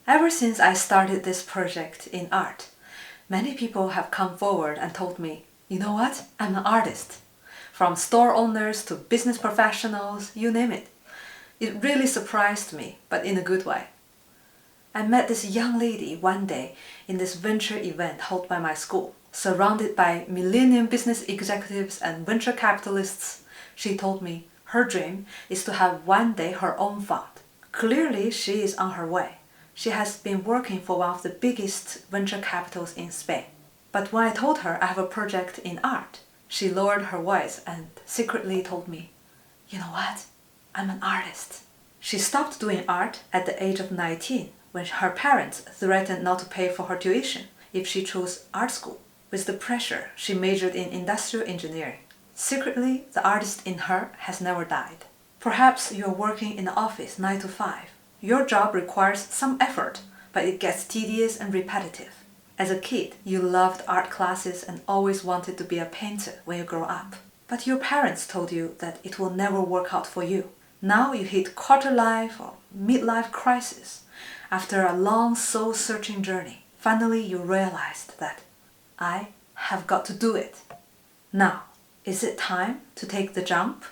Ever since I started this project in art, many people have come forward and told me, you know what, I'm an artist. From store owners to business professionals, you name it. It really surprised me, but in a good way. I met this young lady one day in this venture event held by my school. Surrounded by millennium business executives and venture capitalists, she told me her dream is to have one day her own fund. Clearly, she is on her way. She has been working for one of the biggest venture capitals in Spain. But when I told her I have a project in art, she lowered her voice and secretly told me, you know what, I'm an artist. She stopped doing art at the age of 19 when her parents threatened not to pay for her tuition if she chose art school. With the pressure, she majored in industrial engineering. Secretly, the artist in her has never died. Perhaps you're working in the office 9 to 5. Your job requires some effort, but it gets tedious and repetitive. As a kid, you loved art classes and always wanted to be a painter when you grow up. But your parents told you that it will never work out for you. Now you hit quarter life or midlife crisis. After a long soul-searching journey, finally you realized that I have got to do it. Now, is it time to take the jump?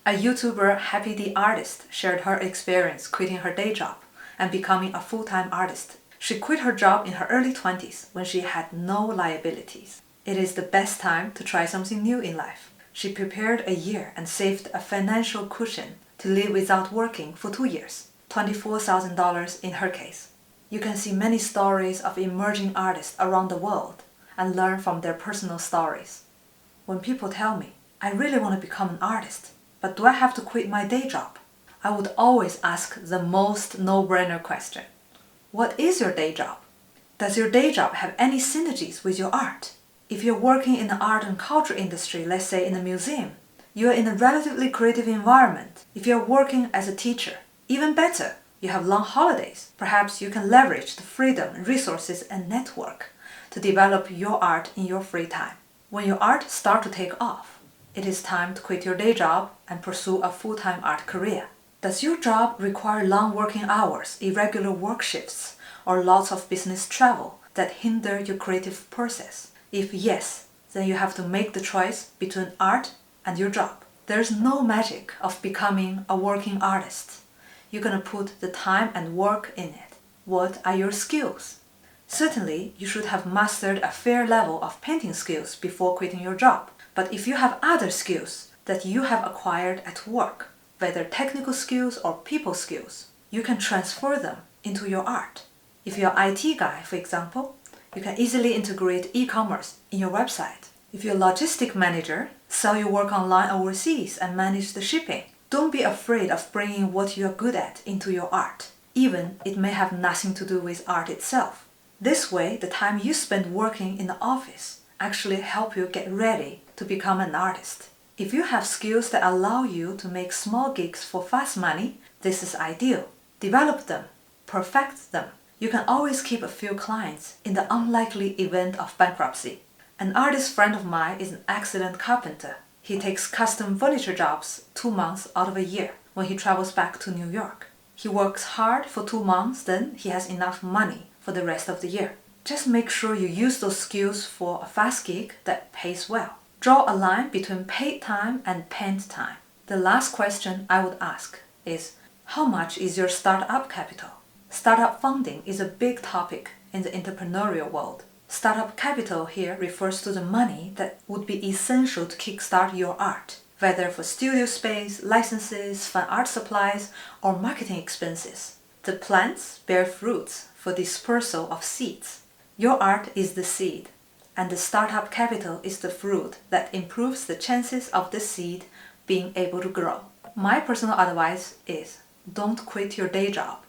A YouTuber, Happy the Artist, shared her experience quitting her day job and becoming a full-time artist. She quit her job in her early 20s when she had no liabilities. It is the best time to try something new in life. She prepared a year and saved a financial cushion to live without working for 2 years, $24,000 in her case. You can see many stories of emerging artists around the world and learn from their personal stories. When people tell me, I really want to become an artist, but do I have to quit my day job? I would always ask the most no-brainer question. What is your day job? Does your day job have any synergies with your art? If you're working in the art and culture industry, let's say in a museum, you're in a relatively creative environment. If you're working as a teacher, even better, you have long holidays. Perhaps you can leverage the freedom, resources, and network to develop your art in your free time. When your art starts to take off, it is time to quit your day job and pursue a full-time art career. Does your job require long working hours, irregular work shifts, or lots of business travel that hinder your creative process? If yes, then you have to make the choice between art and your job. There's no magic of becoming a working artist. You're gonna put the time and work in it. What are your skills? Certainly, you should have mastered a fair level of painting skills before quitting your job. But if you have other skills that you have acquired at work, whether technical skills or people skills, you can transfer them into your art. If you're an IT guy, for example, you can easily integrate e-commerce in your website. If you're a logistic manager, sell your work online overseas and manage the shipping. Don't be afraid of bringing what you are good at into your art, even it may have nothing to do with art itself. This way, the time you spend working in the office actually help you get ready to become an artist. If you have skills that allow you to make small gigs for fast money, this is ideal. Develop them, perfect them. You can always keep a few clients in the unlikely event of bankruptcy. An artist friend of mine is an excellent carpenter. He takes custom furniture jobs 2 months out of a year when he travels back to New York. He works hard for 2 months, then he has enough money for the rest of the year. Just make sure you use those skills for a fast gig that pays well. Draw a line between paid time and paint time. The last question I would ask is, how much is your startup capital? Startup funding is a big topic in the entrepreneurial world. Startup capital here refers to the money that would be essential to kickstart your art, whether for studio space, licenses, fine art supplies, or marketing expenses. The plants bear fruits for dispersal of seeds. Your art is the seed, and the startup capital is the fruit that improves the chances of the seed being able to grow. My personal advice is, don't quit your day job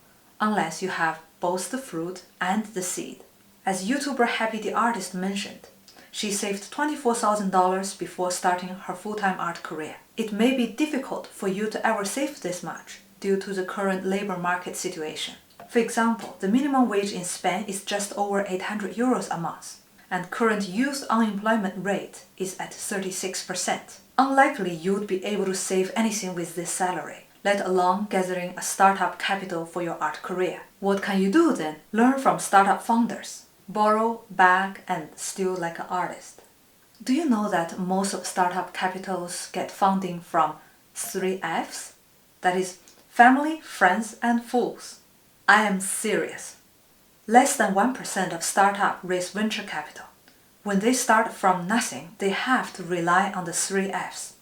unless you have both the fruit and the seed. As YouTuber Happy the Artist mentioned, she saved $24,000 before starting her full-time art career. It may be difficult for you to ever save this much due to the current labor market situation. For example, the minimum wage in Spain is just over 800 euros a month, and current youth unemployment rate is at 36%. Unlikely you would be able to save anything with this salary, let alone gathering a startup capital for your art career. What can you do then? Learn from startup founders. Borrow, beg, and steal like an artist. Do you know that most of startup capitals get funding from 3Fs? That is, family, friends, and fools. I am serious. Less than 1% of startups raise venture capital. When they start from nothing, they have to rely on the 3Fs.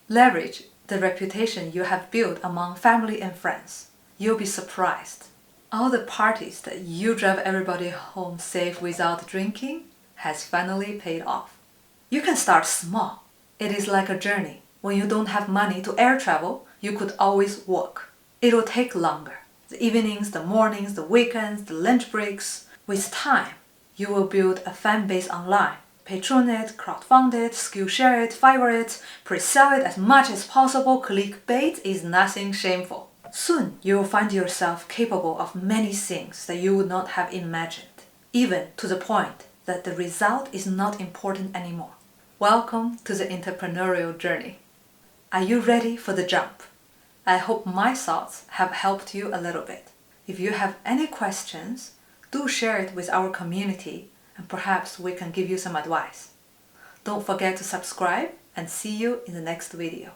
Leverage the reputation you have built among family and friends. You'll be surprised. All the parties that you drive everybody home safe without drinking has finally paid off. You can start small. It is like a journey. When you don't have money to air travel, you could always walk. It will take longer. The evenings, the mornings, the weekends, the lunch breaks. With time, you will build a fan base online. Patron it, crowdfund it, Skillshare it, Fiverr it, pre-sell it as much as possible. Clickbait is nothing shameful. Soon, you will find yourself capable of many things that you would not have imagined, even to the point that the result is not important anymore. Welcome to the entrepreneurial journey. Are you ready for the jump? I hope my thoughts have helped you a little bit. If you have any questions, do share it with our community and perhaps we can give you some advice. Don't forget to subscribe and see you in the next video.